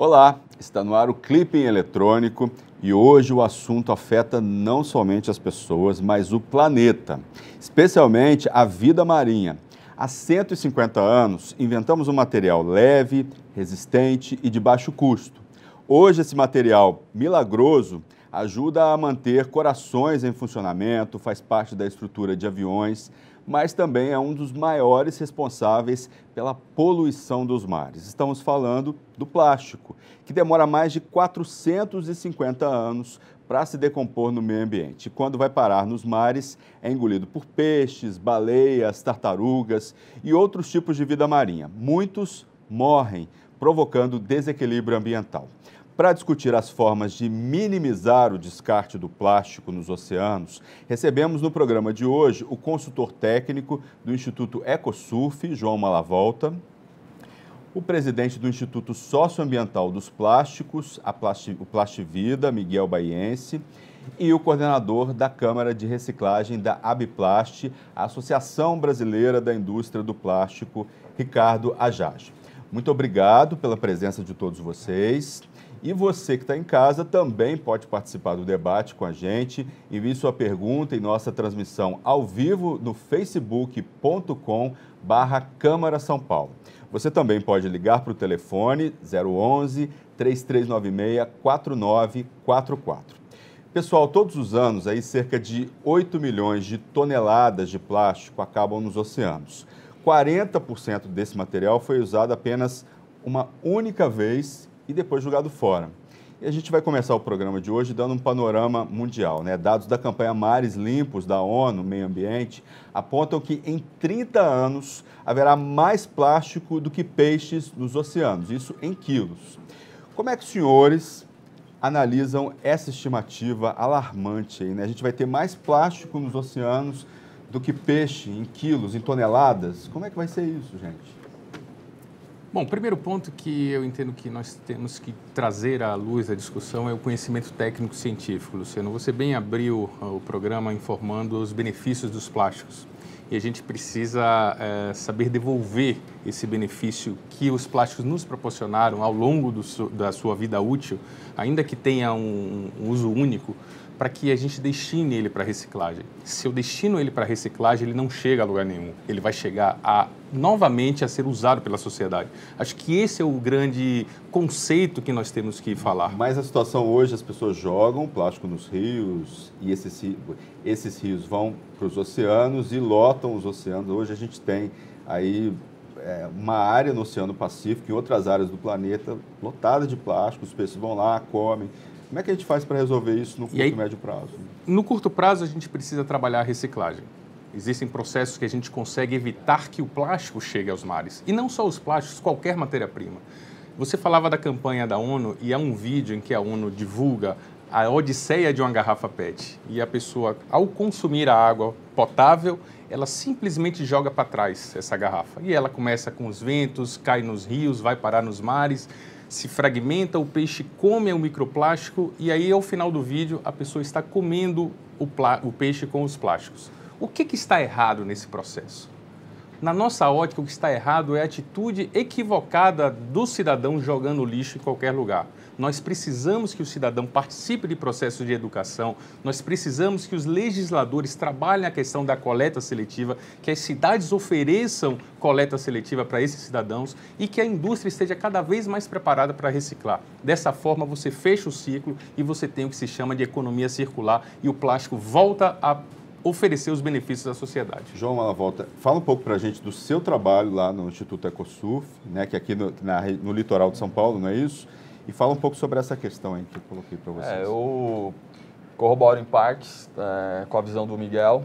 Olá, está no ar o Clipping Eletrônico e hoje o assunto afeta não somente as pessoas, mas o planeta, especialmente a vida marinha. Há 150 anos, inventamos um material leve, resistente e de baixo custo. Hoje, esse material milagroso ajuda a manter corações em funcionamento, faz parte da estrutura de aviões, mas também é um dos maiores responsáveis pela poluição dos mares. Estamos falando do plástico, que demora mais de 450 anos para se decompor no meio ambiente. E quando vai parar nos mares, é engolido por peixes, baleias, tartarugas e outros tipos de vida marinha. Muitos morrem, provocando desequilíbrio ambiental. Para discutir as formas de minimizar o descarte do plástico nos oceanos, recebemos no programa de hoje o consultor técnico do Instituto Ecosurf, João Malavolta, o presidente do Instituto Socioambiental dos Plásticos, o Plastivida, Miguel Baiense, e o coordenador da Câmara de Reciclagem da Abiplast, a Associação Brasileira da Indústria do Plástico, Ricardo Ajaj. Muito obrigado pela presença de todos vocês. E você que está em casa também pode participar do debate com a gente. Envie sua pergunta em nossa transmissão ao vivo no facebook.com/Câmara São Paulo. Você também pode ligar para o telefone 011 3396 4944. Pessoal, todos os anos, aí, cerca de 8 milhões de toneladas de plástico acabam nos oceanos. 40% desse material foi usado apenas uma única vez e depois jogado fora. E a gente vai começar o programa de hoje dando um panorama mundial, né? Dados da campanha Mares Limpos da ONU, Meio Ambiente, apontam que em 30 anos haverá mais plástico do que peixes nos oceanos, isso em quilos. Como é que os senhores analisam essa estimativa alarmante aí, né? A gente vai ter mais plástico nos oceanos do que peixe em quilos, em toneladas? Como é que vai ser isso, gente? Bom, o primeiro ponto que eu entendo que nós temos que trazer à luz da discussão é o conhecimento técnico-científico, Luciano. Você bem abriu o programa informando os benefícios dos plásticos. E a gente precisa saber devolver esse benefício que os plásticos nos proporcionaram ao longo da sua vida útil, ainda que tenha um uso único, para que a gente destine ele para reciclagem. Se eu destino ele para reciclagem, ele não chega a lugar nenhum. Ele vai chegar novamente a ser usado pela sociedade. Acho que esse é o grande conceito que nós temos que falar. Mas a situação hoje, as pessoas jogam plástico nos rios e esses rios vão para os oceanos e lotam os oceanos. Hoje a gente tem aí uma área no Oceano Pacífico e outras áreas do planeta lotada de plástico, os peixes vão lá, comem. Como é que a gente faz para resolver isso no curto e médio prazo? No curto prazo, a gente precisa trabalhar a reciclagem. Existem processos que a gente consegue evitar que o plástico chegue aos mares. E não só os plásticos, qualquer matéria-prima. Você falava da campanha da ONU e há um vídeo em que a ONU divulga a odisseia de uma garrafa PET. E a pessoa, ao consumir a água potável, ela simplesmente joga para trás essa garrafa. E ela começa com os ventos, cai nos rios, vai parar nos mares, se fragmenta, o peixe come o microplástico e aí, ao final do vídeo, a pessoa está comendo o peixe com os plásticos. O que está errado nesse processo? Na nossa ótica, o que está errado é a atitude equivocada do cidadão jogando lixo em qualquer lugar. Nós precisamos que o cidadão participe de processos de educação, nós precisamos que os legisladores trabalhem a questão da coleta seletiva, que as cidades ofereçam coleta seletiva para esses cidadãos e que a indústria esteja cada vez mais preparada para reciclar. Dessa forma, você fecha o ciclo e você tem o que se chama de economia circular e o plástico volta a oferecer os benefícios à sociedade. João Malavolta, fala um pouco para a gente do seu trabalho lá no Instituto Ecosurf, né, que é aqui no litoral de São Paulo, não é isso? E fala um pouco sobre essa questão aí que eu coloquei para vocês. Eu corroboro em partes com a visão do Miguel,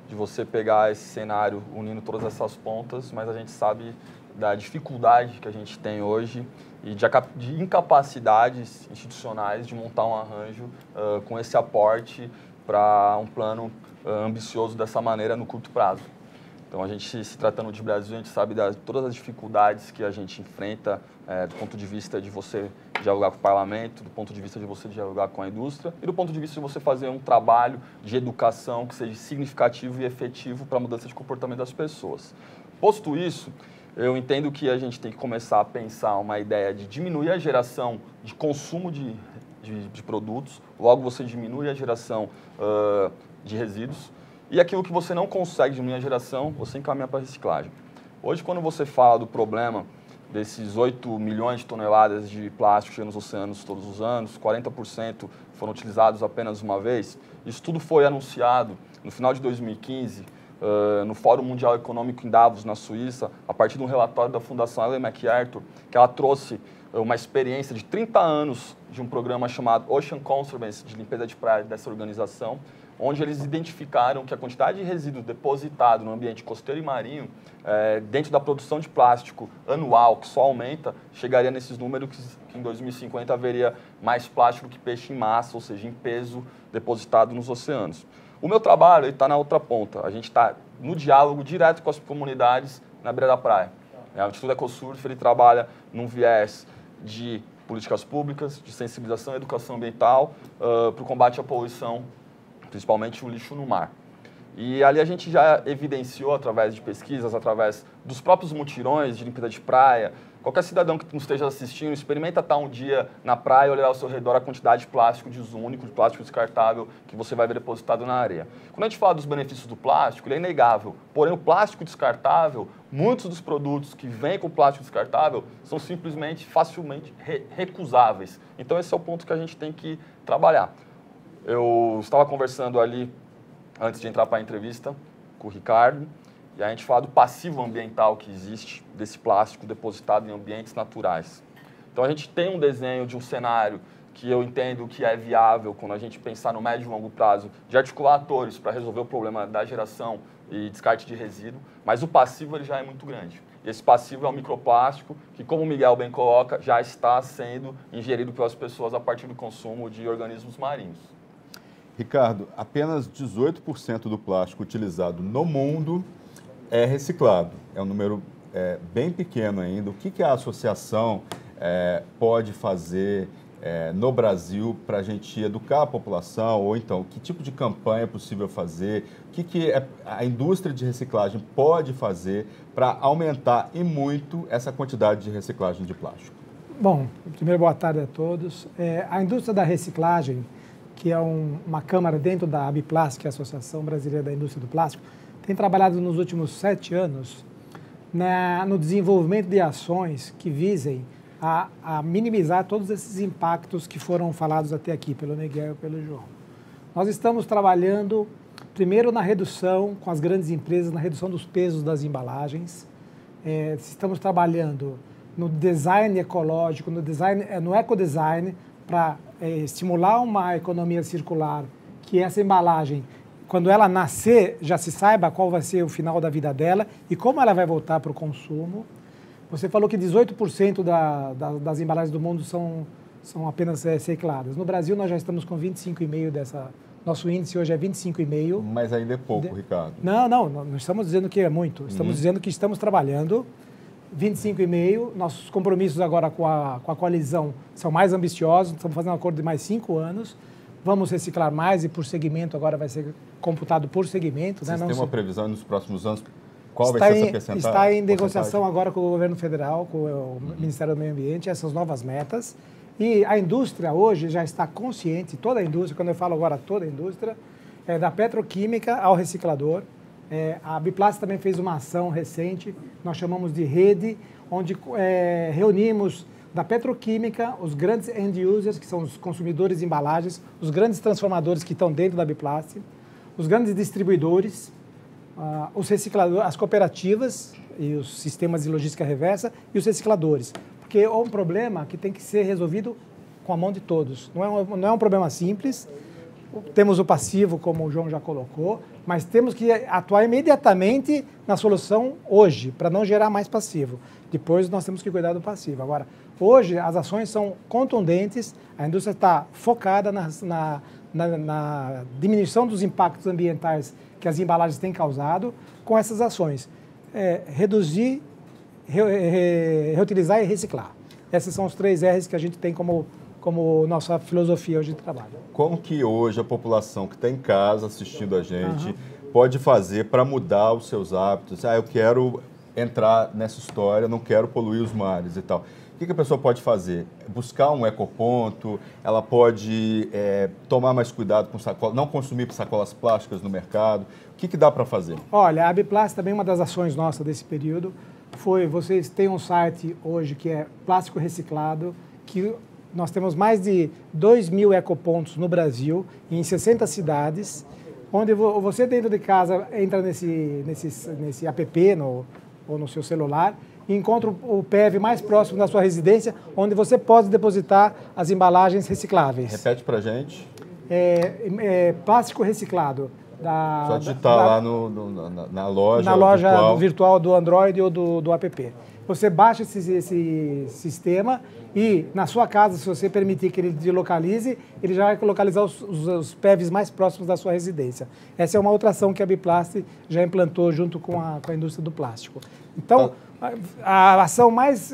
de você pegar esse cenário unindo todas essas pontas, mas a gente sabe da dificuldade que a gente tem hoje e de incapacidades institucionais de montar um arranjo com esse aporte para um plano ambicioso dessa maneira no curto prazo. Então, a gente, se tratando de Brasil, a gente sabe de todas as dificuldades que a gente enfrenta do ponto de vista de você dialogar com o parlamento, do ponto de vista de você dialogar com a indústria e do ponto de vista de você fazer um trabalho de educação que seja significativo e efetivo para a mudança de comportamento das pessoas. Posto isso, Eu entendo que a gente tem que começar a pensar uma ideia de diminuir a geração de consumo de produtos, logo você diminui a geração de resíduos, e aquilo que você não consegue diminuir a geração, você encaminha para a reciclagem. Hoje, quando você fala do problema desses 8 milhões de toneladas de plástico que chegam nos oceanos todos os anos, 40% foram utilizados apenas uma vez, isso tudo foi anunciado no final de 2015, no Fórum Mundial Econômico em Davos, na Suíça, a partir de um relatório da Fundação Ellen MacArthur, que ela trouxe uma experiência de 30 anos de um programa chamado Ocean Conservancy, de limpeza de praia dessa organização, onde eles identificaram que a quantidade de resíduo depositado no ambiente costeiro e marinho, dentro da produção de plástico anual, que só aumenta, chegaria nesses números que em 2050 haveria mais plástico que peixe em massa, ou seja, em peso depositado nos oceanos. O meu trabalho está na outra ponta. A gente está no diálogo direto com as comunidades na beira da praia. O Instituto EcoSurf ele trabalha num viés de políticas públicas, de sensibilização e educação ambiental para o combate à poluição, principalmente o lixo no mar. E ali a gente já evidenciou, através de pesquisas, através dos próprios mutirões de limpeza de praia. Qualquer cidadão que nos esteja assistindo, experimenta estar um dia na praia e olhar ao seu redor a quantidade de plástico de uso único, de plástico descartável que você vai ver depositado na areia. Quando a gente fala dos benefícios do plástico, ele é inegável. Porém, o plástico descartável, muitos dos produtos que vêm com plástico descartável são simplesmente, facilmente recusáveis. Então, esse é o ponto que a gente tem que trabalhar. Eu estava conversando ali, antes de entrar para a entrevista, com o Ricardo, e a gente fala do passivo ambiental que existe desse plástico depositado em ambientes naturais. Então a gente tem um desenho de um cenário que eu entendo que é viável quando a gente pensar no médio e longo prazo, de articular atores para resolver o problema da geração e descarte de resíduo, mas o passivo ele já é muito grande. E esse passivo é o microplástico, que, como o Miguel bem coloca, já está sendo ingerido pelas pessoas a partir do consumo de organismos marinhos. Ricardo, apenas 18% do plástico utilizado no mundo é reciclado. É um número bem pequeno ainda. O que a associação pode fazer no Brasil para a gente educar a população? Ou então, que tipo de campanha é possível fazer? O que a indústria de reciclagem pode fazer para aumentar e muito essa quantidade de reciclagem de plástico? Bom, primeiro, boa tarde a todos. A indústria da reciclagem, que é uma câmara dentro da ABPLAST, que é a Associação Brasileira da Indústria do Plástico, tem trabalhado nos últimos 7 anos no desenvolvimento de ações que visem a minimizar todos esses impactos que foram falados até aqui pelo Miguel e pelo João. Nós estamos trabalhando, primeiro, na redução, com as grandes empresas, na redução dos pesos das embalagens. Estamos trabalhando no design ecológico, no ecodesign, para estimular uma economia circular, que essa embalagem, quando ela nascer, já se saiba qual vai ser o final da vida dela e como ela vai voltar para o consumo. Você falou que 18% das embalagens do mundo são apenas recicladas. No Brasil, nós já estamos com 25,5% dessa... Nosso índice hoje é 25,5%. Mas ainda é pouco, Ricardo. Não estamos dizendo que é muito. Estamos dizendo que estamos trabalhando 25,5%. Nossos compromissos agora com a coalizão são mais ambiciosos. Estamos fazendo um acordo de mais 5 anos. Vamos reciclar mais e por segmento, agora vai ser computado por segmento. Vocês têm uma previsão nos próximos anos? Qual vai ser essa percentagem? Está em negociação agora com o governo federal, com o Ministério do Meio Ambiente, essas novas metas. E a indústria hoje já está consciente, toda a indústria, quando eu falo agora toda a indústria, da petroquímica ao reciclador. A ABPLAST também fez uma ação recente, nós chamamos de rede, onde reunimos da petroquímica, os grandes end users, que são os consumidores de embalagens, os grandes transformadores que estão dentro da ABPLAST, os grandes distribuidores, os recicladores, as cooperativas e os sistemas de logística reversa e os recicladores. Porque é um problema que tem que ser resolvido com a mão de todos. Não é um problema simples. Temos o passivo, como o João já colocou, mas temos que atuar imediatamente na solução hoje, para não gerar mais passivo. Depois nós temos que cuidar do passivo. Agora, hoje as ações são contundentes, a indústria está focada na diminuição dos impactos ambientais que as embalagens têm causado com essas ações. Reduzir, reutilizar e reciclar. Esses são os 3 R's que a gente tem como nossa filosofia hoje de trabalho. Como que hoje a população que está em casa assistindo a gente pode fazer para mudar os seus hábitos? Eu quero entrar nessa história, não quero poluir os mares e tal. O que a pessoa pode fazer? Buscar um ecoponto, ela pode tomar mais cuidado com sacolas, não consumir sacolas plásticas no mercado. O que dá para fazer? Olha, a Abiplast também, uma das ações nossas desse período, vocês têm um site hoje que é Plástico Reciclado, que nós temos mais de 2.000 ecopontos no Brasil, em 60 cidades, onde você dentro de casa entra nesse app ou no seu celular, e encontra o PEV mais próximo da sua residência, onde você pode depositar as embalagens recicláveis. Repete para a gente. Plástico reciclado. Só digitar lá na loja virtual do Android ou do app. Você baixa esse sistema e, na sua casa, se você permitir que ele localize, ele já vai localizar os PEVs mais próximos da sua residência. Essa é uma outra ação que a Abiplast já implantou junto com a indústria do plástico. Então, a ação mais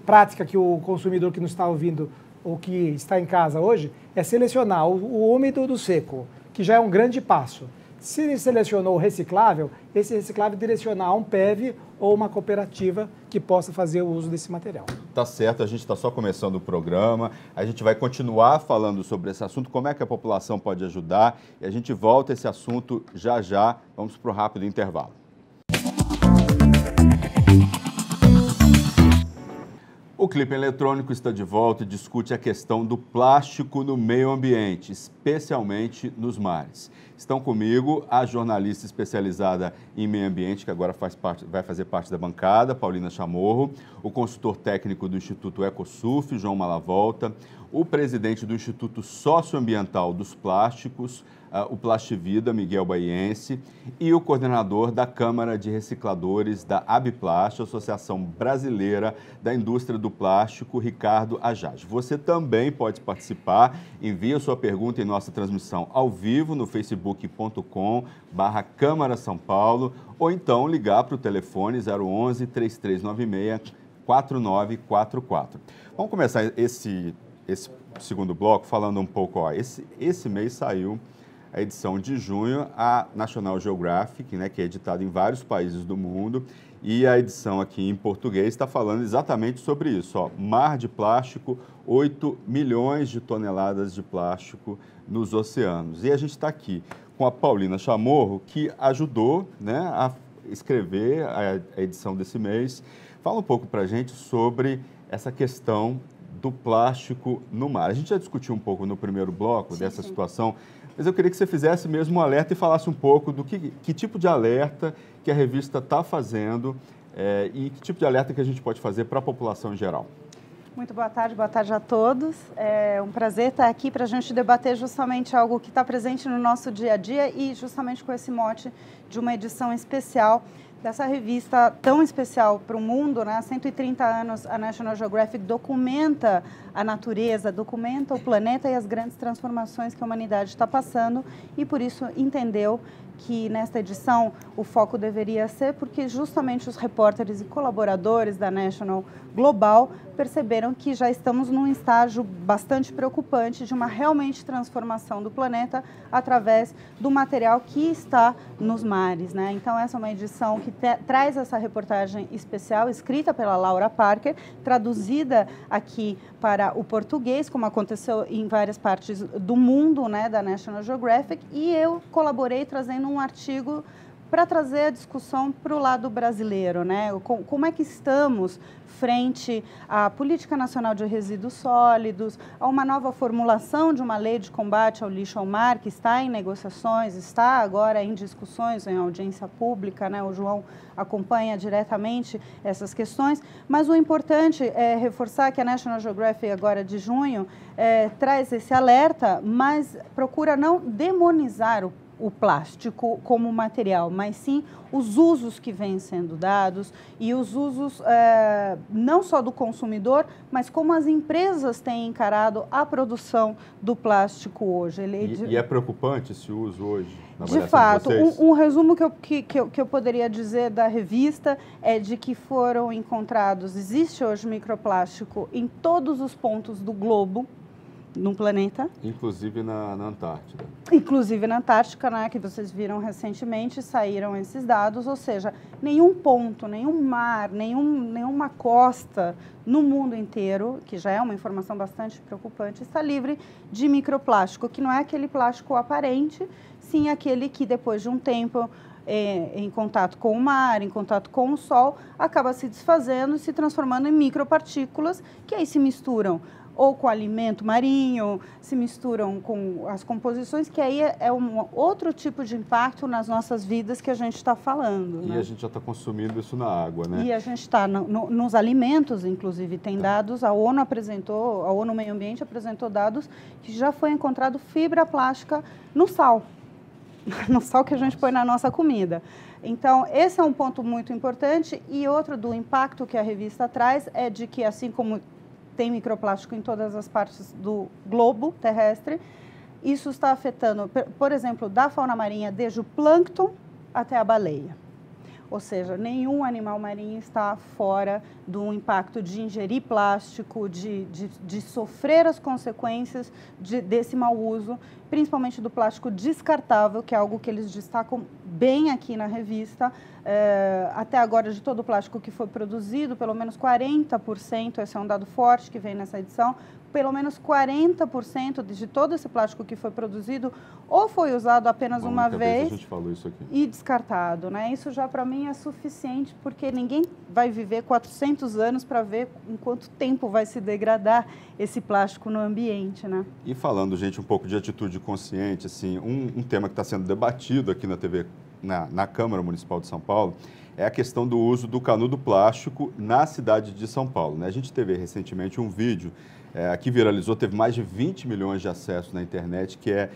prática que o consumidor que nos está ouvindo ou que está em casa hoje é selecionar o úmido do seco, que já é um grande passo. Se ele selecionou o reciclável, esse reciclável direcionar a um PEV ou uma cooperativa que possa fazer o uso desse material. Tá certo, a gente está só começando o programa, a gente vai continuar falando sobre esse assunto, como é que a população pode ajudar, e a gente volta a esse assunto já já. Vamos para o rápido intervalo. O Clipe Eletrônico está de volta e discute a questão do plástico no meio ambiente, especialmente nos mares. Estão comigo a jornalista especializada em meio ambiente, que agora vai fazer parte da bancada, Paulina Chamorro, o consultor técnico do Instituto Ecosurf, João Malavolta, o presidente do Instituto Socioambiental dos Plásticos, o Plastivida, Miguel Baiense, e o coordenador da Câmara de Recicladores da Abiplast, Associação Brasileira da Indústria do Plástico, Ricardo Ajaj. Você também pode participar, envie sua pergunta em nossa transmissão ao vivo no facebook.com/Câmara São Paulo, ou então ligar para o telefone 011 3396 4944. Vamos começar esse segundo bloco falando um pouco, esse mês saiu a edição de junho, a National Geographic, né, que é editada em vários países do mundo, e a edição aqui em português está falando exatamente sobre isso. Mar de plástico, 8 milhões de toneladas de plástico nos oceanos. E a gente está aqui com a Paulina Chamorro, que ajudou, né, a escrever a edição desse mês. Fala um pouco para a gente sobre essa questão do plástico no mar. A gente já discutiu um pouco no primeiro bloco dessa situação, mas eu queria que você fizesse mesmo um alerta e falasse um pouco do que tipo de alerta que a revista está fazendo e que tipo de alerta que a gente pode fazer para a população em geral. Muito boa tarde a todos. É um prazer estar aqui para a gente debater justamente algo que está presente no nosso dia a dia e justamente com esse mote de uma edição especial dessa revista tão especial para o mundo, né? Há 130 anos a National Geographic documenta a natureza, documenta o planeta e as grandes transformações que a humanidade está passando e por isso entendeu que nesta edição o foco deveria ser porque justamente os repórteres e colaboradores da National Global perceberam que já estamos num estágio bastante preocupante de uma realmente transformação do planeta através do material que está nos mares, né? Então essa é uma edição que traz essa reportagem especial escrita pela Laura Parker, traduzida aqui para o português, como aconteceu em várias partes do mundo, né, da National Geographic, e eu colaborei trazendo um artigo para trazer a discussão para o lado brasileiro, né? Como é que estamos frente à Política Nacional de Resíduos Sólidos, a uma nova formulação de uma lei de combate ao lixo ao mar, que está em negociações, está agora em discussões, em audiência pública, né? O João acompanha diretamente essas questões, mas o importante é reforçar que a National Geographic agora de junho traz esse alerta, mas procura não demonizar o plástico como material, mas sim os usos que vêm sendo dados e os usos não só do consumidor, mas como as empresas têm encarado a produção do plástico hoje. E é preocupante esse uso hoje? De fato, um resumo que eu poderia dizer da revista é de que foram encontrados, existe hoje microplástico em todos os pontos do globo, no planeta. Inclusive na Antártida. Inclusive na Antártica, né, que vocês viram recentemente, saíram esses dados, ou seja, nenhum ponto, nenhum mar, nenhuma costa no mundo inteiro, que já é uma informação bastante preocupante, está livre de microplástico, que não é aquele plástico aparente, sim aquele que depois de um tempo em contato com o mar, em contato com o sol, acaba se desfazendo e se transformando em micropartículas, que aí se misturam ou com alimento marinho, se misturam com as composições, que aí é um outro tipo de impacto nas nossas vidas que a gente está falando. E né? A gente já está consumindo isso na água, né? E a gente está nos alimentos, inclusive, tem dados, a ONU Meio Ambiente apresentou dados que já foi encontrado fibra plástica no sal que a gente põe na nossa comida. Então, esse é um ponto muito importante. E outro do impacto que a revista traz é de que, assim como tem microplástico em todas as partes do globo terrestre, isso está afetando, por exemplo, da fauna marinha, desde o plâncton até a baleia. Ou seja, nenhum animal marinho está fora do impacto de ingerir plástico, de sofrer as consequências desse mau uso, principalmente do plástico descartável, que é algo que eles destacam bem aqui na revista. Até agora, de todo o plástico que foi produzido, pelo menos 40%, esse é um dado forte que vem nessa edição, pelo menos 40% de todo esse plástico que foi produzido ou foi usado apenas uma vez a gente falou isso aqui. E descartado, né? Isso já para mim é suficiente, porque ninguém vai viver 400 anos para ver em quanto tempo vai se degradar esse plástico no ambiente, né? E falando, gente, um pouco de atitude consciente, assim, um tema que está sendo debatido aqui na TV, na Câmara Municipal de São Paulo, é a questão do uso do canudo plástico na cidade de São Paulo, né? A gente teve recentemente um vídeo que viralizou, teve mais de 20 milhões de acessos na internet, que é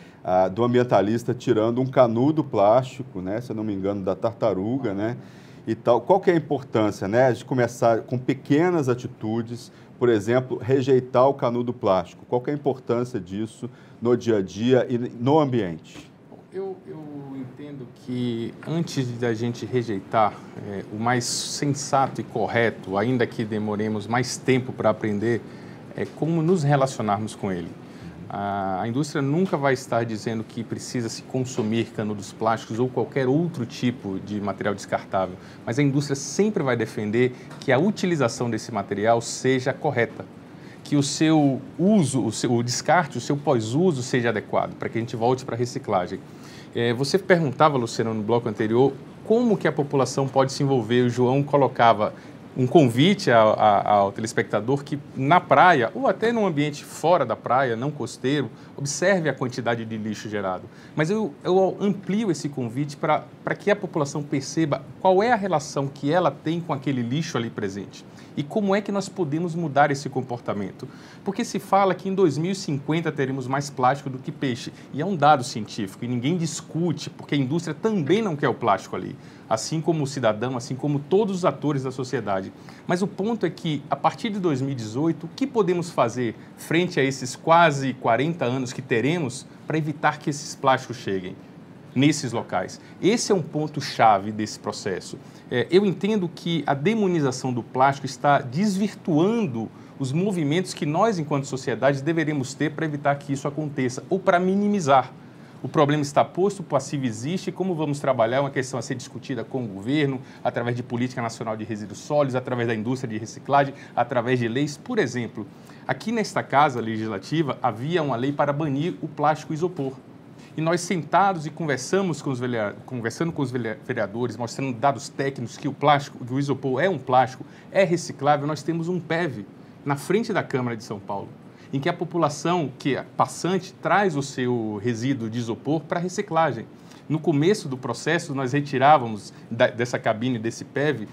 do ambientalista tirando um canudo plástico, né, se eu não me engano, da tartaruga, né, e tal. Qual que é a importância, né, de começar com pequenas atitudes, por exemplo, rejeitar o canudo plástico? Qual que é a importância disso no dia a dia e no ambiente? Eu entendo que antes da gente rejeitar, o mais sensato e correto, ainda que demoremos mais tempo para aprender, é como nos relacionarmos com ele. A indústria nunca vai estar dizendo que precisa se consumir canudos plásticos ou qualquer outro tipo de material descartável, mas a indústria sempre vai defender que a utilização desse material seja correta, que o seu uso, o descarte, o seu pós-uso seja adequado, para que a gente volte para a reciclagem. Você perguntava, Luciano, no bloco anterior, como que a população pode se envolver. O João colocava um convite ao telespectador que na praia, ou até num ambiente fora da praia, não costeiro, observe a quantidade de lixo gerado. Mas eu amplio esse convite para que a população perceba qual é a relação que ela tem com aquele lixo ali presente. E como é que nós podemos mudar esse comportamento? Porque se fala que em 2050 teremos mais plástico do que peixe. E é um dado científico, e ninguém discute, porque a indústria também não quer o plástico ali. Assim como o cidadão, assim como todos os atores da sociedade. Mas o ponto é que, a partir de 2018, o que podemos fazer frente a esses quase 40 anos que teremos para evitar que esses plásticos cheguem nesses locais? Esse é um ponto-chave desse processo. Eu entendo que a demonização do plástico está desvirtuando os movimentos que nós, enquanto sociedade, deveríamos ter para evitar que isso aconteça, ou para minimizar. O problema está posto, o passivo existe, como vamos trabalhar é uma questão a ser discutida com o governo, através de política nacional de resíduos sólidos, através da indústria de reciclagem, através de leis. Por exemplo, aqui nesta casa legislativa havia uma lei para banir o plástico isopor. E nós sentados e conversando com os vereadores, mostrando dados técnicos que o isopor é um plástico, é reciclável, nós temos um PEV na frente da Câmara de São Paulo, em que a população, que é passante, traz o seu resíduo de isopor para reciclagem. No começo do processo, nós retirávamos dessa cabine, desse PEV,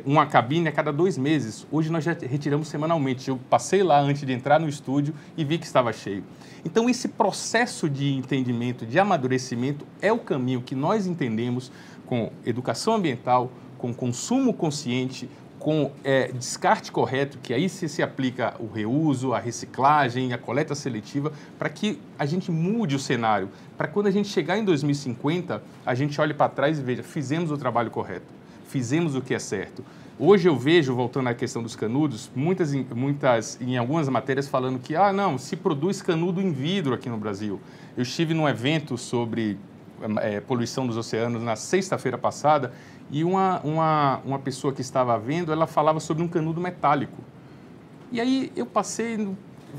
uma cabine a cada 2 meses. Hoje nós já retiramos semanalmente. Eu passei lá antes de entrar no estúdio e vi que estava cheio. Então, esse processo de entendimento, de amadurecimento, é o caminho que nós entendemos com educação ambiental, com consumo consciente, com descarte correto, que aí se aplica o reuso, a reciclagem, a coleta seletiva, para que a gente mude o cenário, para quando a gente chegar em 2050, a gente olhe para trás e veja, fizemos o trabalho correto, fizemos o que é certo. Hoje eu vejo, voltando à questão dos canudos, em algumas matérias falando que, não, se produz canudo em vidro aqui no Brasil. Eu estive num evento sobre poluição dos oceanos na sexta-feira passada e uma pessoa que estava vendo, ela falava sobre um canudo metálico. E aí eu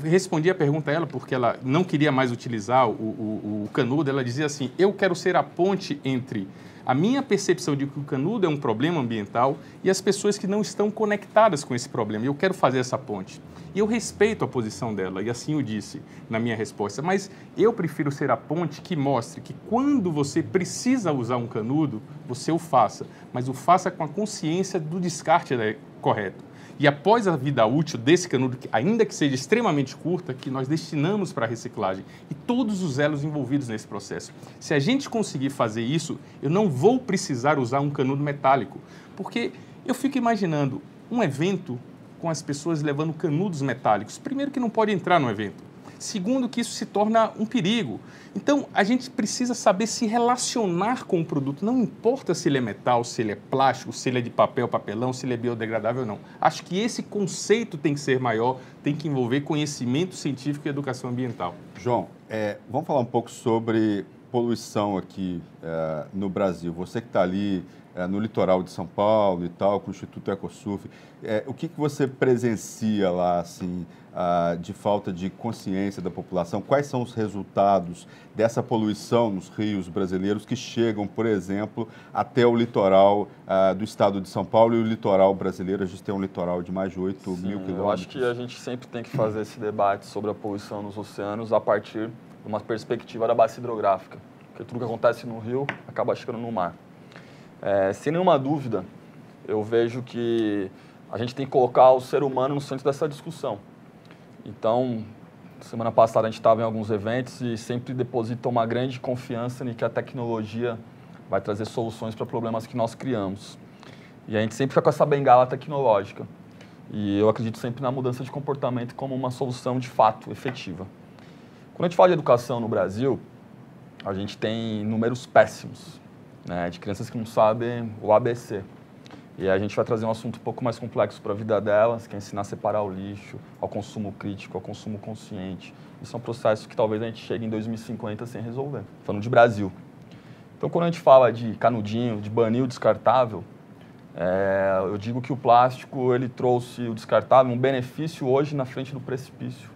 respondi a pergunta a ela, porque ela não queria mais utilizar o canudo. Ela dizia assim, eu quero ser a ponte entre a minha percepção de que o canudo é um problema ambiental e as pessoas que não estão conectadas com esse problema. Eu quero fazer essa ponte. E eu respeito a posição dela, e assim eu disse na minha resposta. Mas eu prefiro ser a ponte que mostre que quando você precisa usar um canudo, você o faça. Mas o faça com a consciência do descarte correto. E após a vida útil desse canudo, ainda que seja extremamente curta, que nós destinamos para a reciclagem e todos os elos envolvidos nesse processo. Se a gente conseguir fazer isso, eu não vou precisar usar um canudo metálico, porque eu fico imaginando um evento com as pessoas levando canudos metálicos. Primeiro, que não pode entrar no evento. Segundo, que isso se torna um perigo. Então, a gente precisa saber se relacionar com o produto. Não importa se ele é metal, se ele é plástico, se ele é de papel, papelão, se ele é biodegradável ou não. Acho que esse conceito tem que ser maior, tem que envolver conhecimento científico e educação ambiental. João, vamos falar um pouco sobre poluição aqui no Brasil. Você que está ali no litoral de São Paulo e tal, com o Instituto Ecosurf, o que você presencia lá, assim, de falta de consciência da população? Quais são os resultados dessa poluição nos rios brasileiros que chegam, por exemplo, até o litoral do estado de São Paulo e o litoral brasileiro? A gente tem um litoral de mais de 8 mil quilômetros. Eu acho que a gente sempre tem que fazer esse debate sobre a poluição nos oceanos a partir de uma perspectiva da bacia hidrográfica, porque tudo que acontece no rio acaba chegando no mar. Sem nenhuma dúvida, eu vejo que a gente tem que colocar o ser humano no centro dessa discussão. Então, semana passada a gente estava em alguns eventos e sempre deposita uma grande confiança em que a tecnologia vai trazer soluções para problemas que nós criamos. E a gente sempre fica com essa bengala tecnológica. E eu acredito sempre na mudança de comportamento como uma solução de fato efetiva. Quando a gente fala de educação no Brasil, a gente tem números péssimos, né, de crianças que não sabem o ABC. E a gente vai trazer um assunto um pouco mais complexo para a vida delas, que é ensinar a separar o lixo, ao consumo crítico, ao consumo consciente. Isso é um processo que talvez a gente chegue em 2050 sem resolver, falando de Brasil. Então, quando a gente fala de canudinho, de banir o descartável, eu digo que o plástico ele trouxe o descartável um benefício hoje na frente do precipício.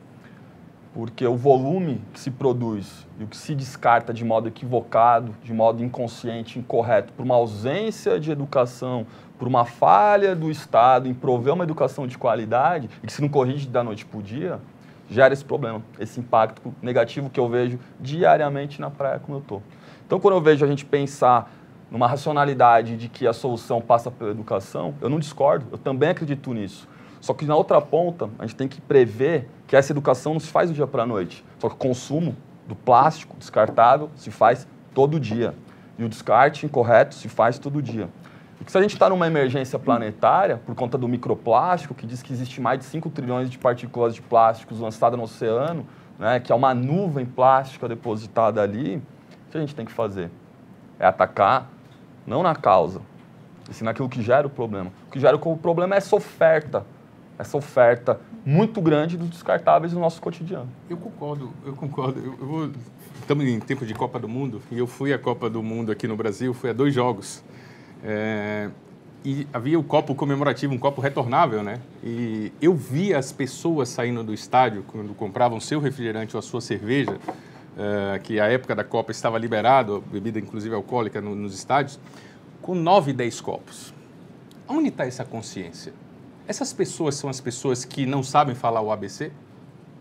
Porque o volume que se produz e o que se descarta de modo equivocado, de modo inconsciente, incorreto, por uma ausência de educação, por uma falha do Estado em prover uma educação de qualidade, e que se não corrige da noite para o dia, gera esse problema, esse impacto negativo que eu vejo diariamente na praia como eu estou. Então, quando eu vejo a gente pensar numa racionalidade de que a solução passa pela educação, eu não discordo, eu também acredito nisso. Só que na outra ponta, a gente tem que prever que essa educação não se faz do dia para a noite. Só que o consumo do plástico descartável se faz todo dia. E o descarte incorreto se faz todo dia. E que se a gente está numa emergência planetária, por conta do microplástico, que diz que existe mais de 5 trilhões de partículas de plásticos lançadas no oceano, né, que é uma nuvem plástica depositada ali, o que a gente tem que fazer? É atacar, não na causa, e sim naquilo que gera o problema. O que gera o problema é essa oferta muito grande dos descartáveis no nosso cotidiano. Eu concordo. Estamos em tempo de Copa do Mundo, e eu fui à Copa do Mundo aqui no Brasil, fui a 2 jogos. E havia o copo comemorativo, um copo retornável, né? E eu via as pessoas saindo do estádio, quando compravam seu refrigerante ou a sua cerveja, que a época da Copa estava liberado, bebida inclusive alcoólica nos estádios, com 9, 10 copos. Onde está essa consciência? Essas pessoas são as pessoas que não sabem falar o ABC?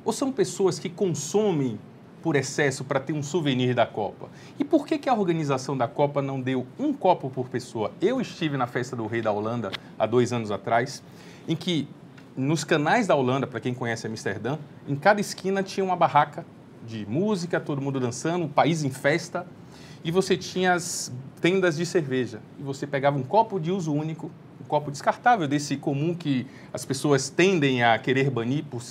Ou são pessoas que consomem por excesso para ter um souvenir da Copa? E por que a organização da Copa não deu um copo por pessoa? Eu estive na festa do Rei da Holanda há 2 anos atrás, em que nos canais da Holanda, para quem conhece Amsterdã, em cada esquina tinha uma barraca de música, todo mundo dançando, o país em festa, e você tinha as tendas de cerveja. E você pegava um copo de uso único, um copo descartável desse comum que as pessoas tendem a querer banir por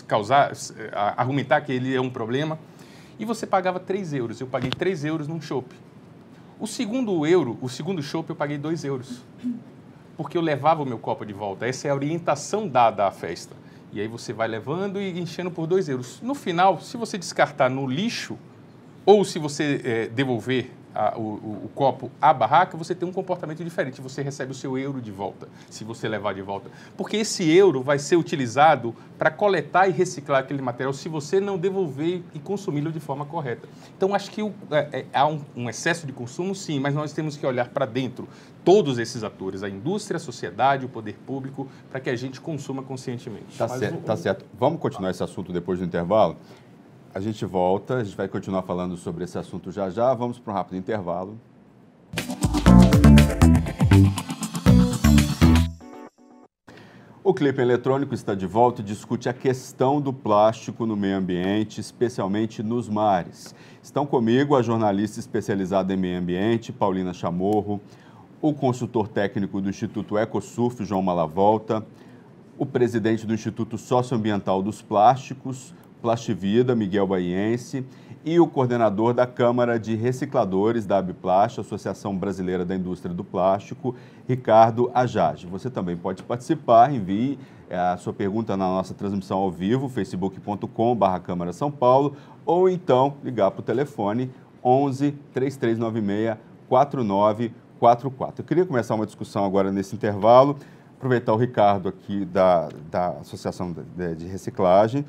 argumentar que ele é um problema, e você pagava 3 euros. Eu paguei 3 euros num chopp. O segundo chopp eu paguei 2 euros. porque eu levava o meu copo de volta. Essa é a orientação dada à festa. E aí você vai levando e enchendo por 2 euros. No final, se você descartar no lixo, ou se você devolver o copo à barraca, você tem um comportamento diferente. Você recebe o seu euro de volta, se você levar de volta. Porque esse euro vai ser utilizado para coletar e reciclar aquele material se você não devolver e consumi-lo de forma correta. Então, acho que há um excesso de consumo, sim, mas nós temos que olhar para dentro, todos esses atores, a indústria, a sociedade, o poder público, para que a gente consuma conscientemente. Tá certo. Vamos continuar esse assunto depois do intervalo? A gente volta, a gente vai continuar falando sobre esse assunto já já. Vamos para um rápido intervalo. O Clipe Eletrônico está de volta e discute a questão do plástico no meio ambiente, especialmente nos mares. Estão comigo a jornalista especializada em meio ambiente, Paulina Chamorro, o consultor técnico do Instituto Ecosurf, João Malavolta, o presidente do Instituto Socioambiental dos Plásticos, Plastivida, Miguel Baiense, e o coordenador da Câmara de Recicladores da Abiplast, Associação Brasileira da Indústria do Plástico, Ricardo Ajage. Você também pode participar, envie a sua pergunta na nossa transmissão ao vivo, facebook.com/Câmara São Paulo, ou então ligar para o telefone 11 3396 4944. Eu queria começar uma discussão agora nesse intervalo, aproveitar o Ricardo aqui da Associação de Reciclagem,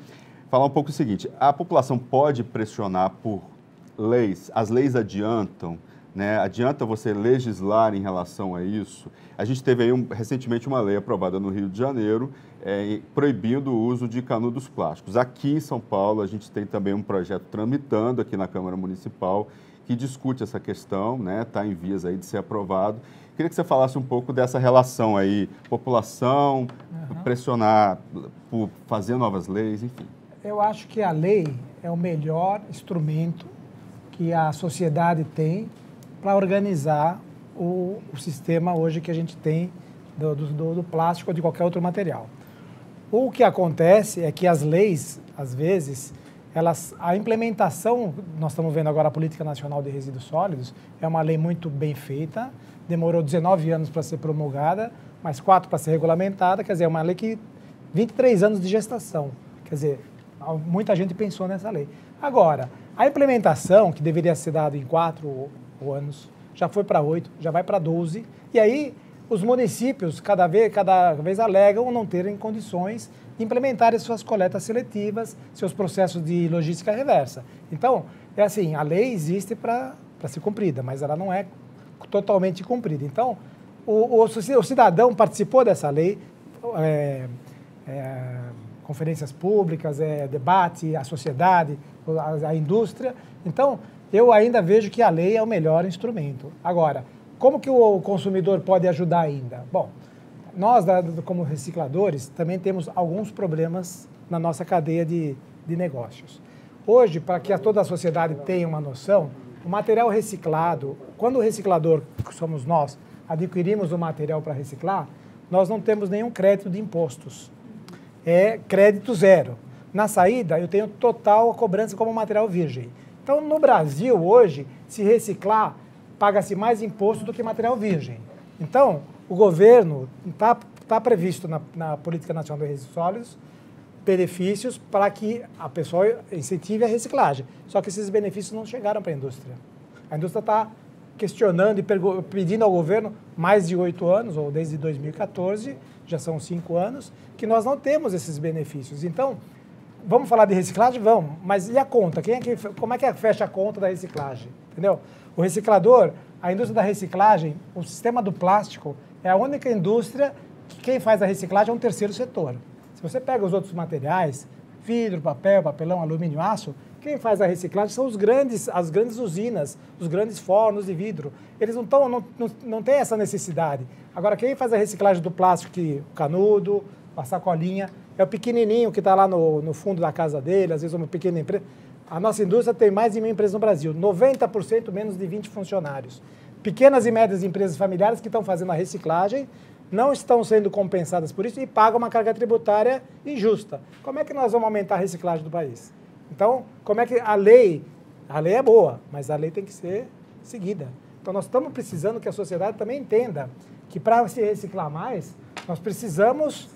falar um pouco o seguinte: a população pode pressionar por leis, as leis adiantam, né? Adianta você legislar em relação a isso? A gente teve aí recentemente uma lei aprovada no Rio de Janeiro proibindo o uso de canudos plásticos. Aqui em São Paulo a gente tem também um projeto tramitando aqui na Câmara Municipal que discute essa questão, né? Está em vias aí de ser aprovado. Queria que você falasse um pouco dessa relação aí, população, pressionar por fazer novas leis, enfim. Eu acho que a lei é o melhor instrumento que a sociedade tem para organizar o sistema hoje que a gente tem do plástico ou de qualquer outro material. O que acontece é que as leis, às vezes, a implementação, nós estamos vendo agora a Política Nacional de Resíduos Sólidos, é uma lei muito bem feita, demorou 19 anos para ser promulgada, mais 4 para ser regulamentada, quer dizer, é uma lei que 23 anos de gestação, quer dizer, muita gente pensou nessa lei. Agora, a implementação, que deveria ser dada em 4 anos, já foi para 8, já vai para 12, e aí os municípios cada vez alegam não terem condições de implementar as suas coletas seletivas, seus processos de logística reversa. Então, é assim, a lei existe para ser cumprida, mas ela não é totalmente cumprida. Então, o cidadão participou dessa lei, conferências públicas, debate, a sociedade, a indústria. Então, eu ainda vejo que a lei é o melhor instrumento. Agora, como que o consumidor pode ajudar ainda? Bom, nós, como recicladores, também temos alguns problemas na nossa cadeia de negócios. Hoje, para que toda a sociedade tenha uma noção, o material reciclado, quando o reciclador, que somos nós, adquirimos o material para reciclar, nós não temos nenhum crédito de impostos. É crédito zero. Na saída, eu tenho total cobrança como material virgem. Então, no Brasil, hoje, se reciclar, paga-se mais imposto do que material virgem. Então, o governo está previsto na Política Nacional de Resíduos Sólidos benefícios para que a pessoa incentive a reciclagem. Só que esses benefícios não chegaram para a indústria. A indústria está questionando e pedindo ao governo mais de 8 anos, ou desde 2014, já são 5 anos, que nós não temos esses benefícios. Então, vamos falar de reciclagem? Vamos, mas e a conta? Como é que fecha a conta da reciclagem? Entendeu? O reciclador, a indústria da reciclagem, o sistema do plástico, é a única indústria que quem faz a reciclagem é um terceiro setor. Se você pega os outros materiais, vidro, papel, papelão, alumínio, aço, quem faz a reciclagem são as grandes usinas, os grandes fornos de vidro. Eles não têm essa necessidade. Agora, quem faz a reciclagem do plástico, o canudo, a sacolinha, é o pequenininho que está lá no fundo da casa dele, às vezes uma pequena empresa. A nossa indústria tem mais de 1.000 empresas no Brasil, 90% menos de 20 funcionários. Pequenas e médias empresas familiares que estão fazendo a reciclagem não estão sendo compensadas por isso e pagam uma carga tributária injusta. Como é que nós vamos aumentar a reciclagem do país? Então, como é que a lei é boa, mas a lei tem que ser seguida. Então, nós estamos precisando que a sociedade também entenda que para se reciclar mais, nós precisamos...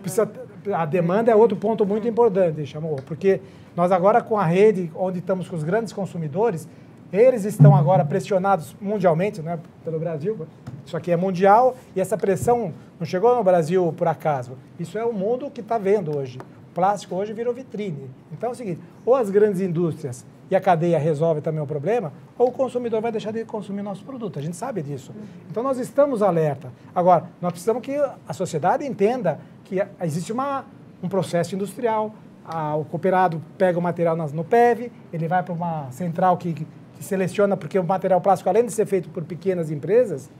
Precisa ter demanda. A demanda é outro ponto muito importante, chamou, porque nós agora com a rede, onde estamos com os grandes consumidores, eles estão agora pressionados mundialmente, né, pelo Brasil. Isso aqui é mundial e essa pressão não chegou no Brasil por acaso. Isso é o mundo que está vendo hoje. O plástico hoje virou vitrine. Então é o seguinte, ou as grandes indústrias e a cadeia resolve também o problema, ou o consumidor vai deixar de consumir nosso produto. A gente sabe disso. Então nós estamos alerta. Agora, nós precisamos que a sociedade entenda que existe um processo industrial. O cooperado pega o material no PEV, ele vai para uma central que seleciona, porque o material plástico, além de ser feito por pequenas empresas,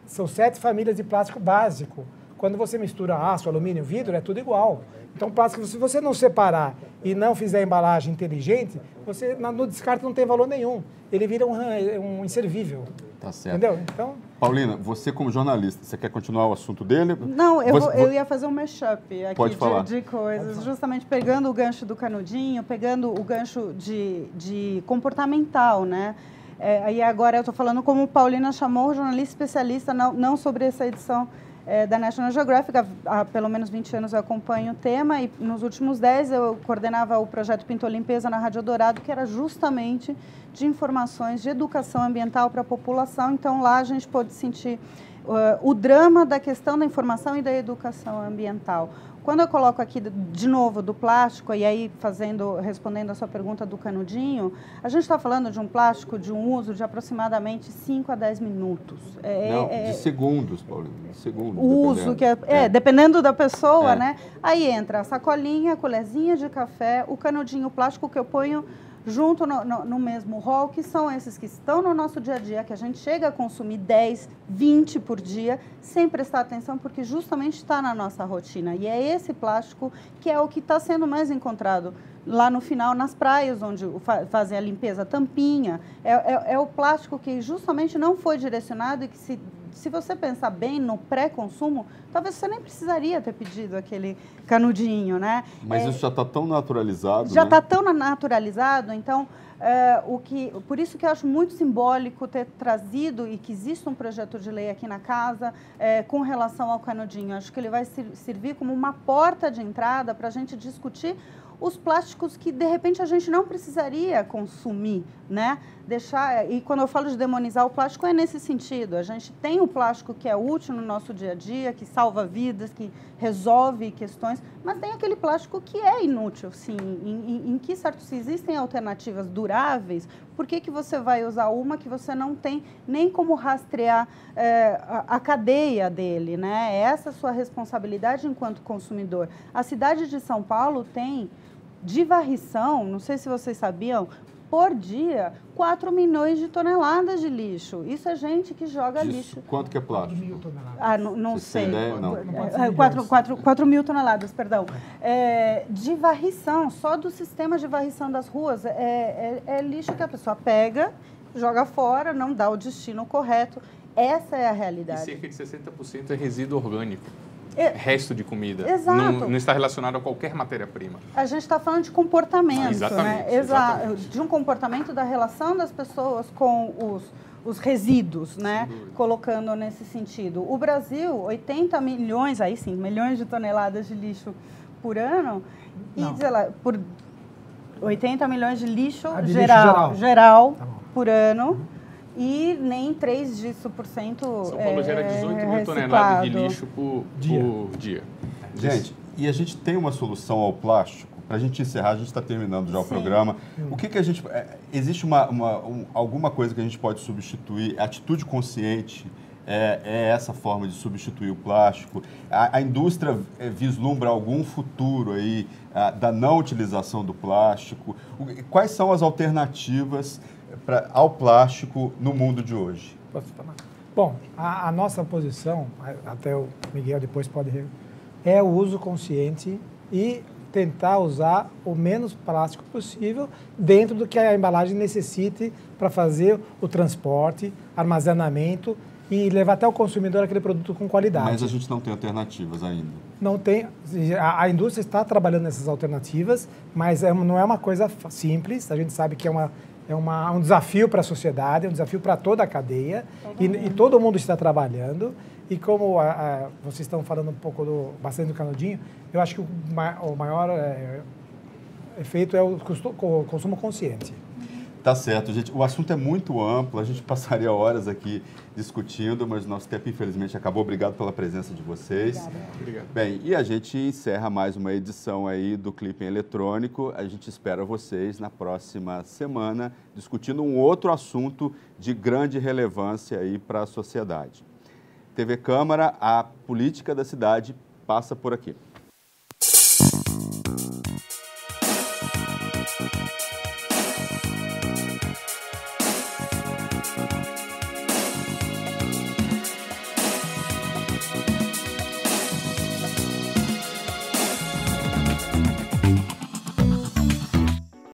são 7 famílias de plástico básico. Quando você mistura aço, alumínio, vidro, é tudo igual. Então, plástico, se você não separar e não fizer embalagem inteligente, você no descarte não tem valor nenhum. Ele vira um inservível. Tá certo. Entendeu? Então... Paulina, você como jornalista, você quer continuar o assunto dele? Não, eu ia fazer um mashup aqui de coisas, justamente pegando o gancho do canudinho, pegando o gancho de comportamental, né? E agora eu estou falando como Paulina chamou, jornalista especialista, não sobre essa edição da National Geographic. Há pelo menos 20 anos eu acompanho o tema e nos últimos 10 eu coordenava o projeto Pintou Limpeza na Rádio Dourado, que era justamente de informações de educação ambiental para a população. Então lá a gente pôde sentir o drama da questão da informação e da educação ambiental. Quando eu coloco aqui de novo do plástico, e aí respondendo a sua pergunta do canudinho, a gente está falando de um plástico de um uso de aproximadamente 5 a 10 minutos. De segundos, Paulinho, de segundos. O uso, dependendo da pessoa, né? Aí entra a sacolinha, a colherzinha de café, o canudinho plástico que eu ponho junto no mesmo rol, que são esses que estão no nosso dia a dia, que a gente chega a consumir 10, 20 por dia, sem prestar atenção, porque justamente está na nossa rotina. E é esse plástico que é o que está sendo mais encontrado lá no final, nas praias, onde fazem a limpeza, tampinha. É o plástico que justamente não foi direcionado e que se você pensar bem no pré-consumo, talvez você nem precisaria ter pedido aquele canudinho, né? Mas isso já está tão naturalizado, já está tão naturalizado, então, por isso que eu acho muito simbólico ter trazido e que existe um projeto de lei aqui na casa com relação ao canudinho. Acho que ele vai servir como uma porta de entrada para a gente discutir os plásticos que, de repente, a gente não precisaria consumir, né? E quando eu falo de demonizar o plástico, é nesse sentido. A gente tem o plástico que é útil no nosso dia a dia, que salva vidas, que resolve questões, mas tem aquele plástico que é inútil, sim. Se existem alternativas duráveis, por que você vai usar uma que você não tem nem como rastrear a cadeia dele, né? Essa é a sua responsabilidade enquanto consumidor. A cidade de São Paulo tem, de varrição, não sei se vocês sabiam, por dia, 4 milhões de toneladas de lixo. Isso é gente que joga lixo. Quanto que é plástico? 4 mil toneladas. Não sei. Ideia? Não. 4 mil toneladas, perdão. De varrição, só do sistema de varrição das ruas. É lixo que a pessoa pega, joga fora, não dá o destino correto. Essa é a realidade. E cerca de 60% é resíduo orgânico. Resto de comida. Exato. Não está relacionado a qualquer matéria-prima. A gente está falando de comportamento, exatamente, né? Exatamente. De um comportamento da relação das pessoas com os resíduos, né? Colocando nesse sentido. O Brasil, 80 milhões, aí sim, milhões de toneladas de lixo por ano. Não. E, sei lá, por 80 milhões de lixo geral por ano. E nem 3 disso por cento. São Paulo gera 18 mil toneladas de lixo por dia. Gente, e a gente tem uma solução ao plástico? Para a gente encerrar, a gente está terminando já o programa. O que a gente... existe alguma coisa que a gente pode substituir? A atitude consciente é essa forma de substituir o plástico? A indústria vislumbra algum futuro aí da não utilização do plástico? Quais são as alternativas ao plástico no mundo de hoje? Posso falar? Bom, a nossa posição, até o Miguel depois pode... é o uso consciente e tentar usar o menos plástico possível dentro do que a embalagem necessite para fazer o transporte, armazenamento e levar até o consumidor aquele produto com qualidade. Mas a gente não tem alternativas ainda. Não tem. A indústria está trabalhando nessas alternativas, mas não é uma coisa simples. A gente sabe que é um desafio para a sociedade, é um desafio para toda a cadeia, e todo mundo está trabalhando. E como vocês estão falando bastante do canudinho, eu acho que o maior efeito é o consumo consciente. Tá certo, gente. O assunto é muito amplo, a gente passaria horas aqui discutindo, mas nosso tempo, infelizmente, acabou. Obrigado pela presença de vocês. Obrigado. Bem, e a gente encerra mais uma edição aí do Clipping Eletrônico. A gente espera vocês na próxima semana, discutindo um outro assunto de grande relevância aí para a sociedade. TV Câmara, a política da cidade passa por aqui.